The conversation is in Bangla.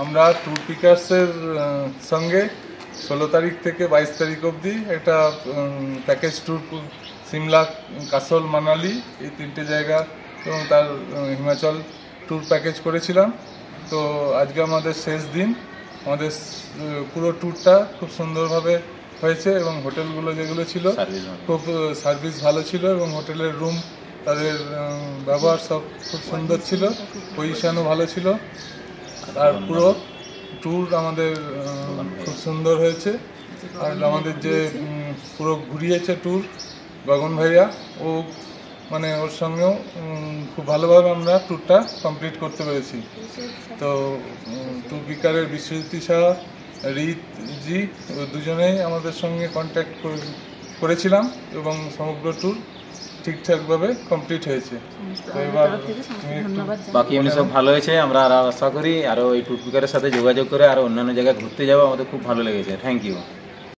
আমরা ট্যুর পিকার্সের সঙ্গে 16 তারিখ থেকে 22 তারিখ অবধি একটা package tour Shimla, castle, Manali এই 3টে জায়গা এবং তার হিমাচল ট্যুর প্যাকেজ করেছিলাম। তো আজকে আমাদের শেষ দিন। আমাদের পুরো ট্যুরটা খুব সুন্দরভাবে হয়েছে এবং হোটেলগুলো যেগুলো ছিল খুব সার্ভিস ভালো ছিল এবং হোটেলের রুম, তাদের ব্যবহার সব খুব সুন্দর ছিল, পজিশনও ভালো ছিল। আর পুরো ট্যুর আমাদের খুব সুন্দর হয়েছে। আর আমাদের যে পুরো ঘুরিয়েছে ট্যুর গগন ভাইয়া, ও মানে ওর সঙ্গেও খুব ভালোভাবে আমরা ট্যুরটা কমপ্লিট করতে পেরেছি। তো ট্যুর পিকারের বিশ্বজিৎ শাহ, রিত জি দুজনেই আমাদের সঙ্গে কন্ট্যাক্ট করেছিলাম এবং সমগ্র ট্যুর ঠিকঠাকভাবে কমপ্লিট হয়েছে। তো এবার বাকি এমনি সব ভালো হয়েছে। আমরা আশা করি আরও এই ট্যুর পিকারের সাথে যোগাযোগ করে আরও অন্যান্য জায়গায় ঘুরতে যাবো। আমাদের খুব ভালো লেগেছে। Thank you.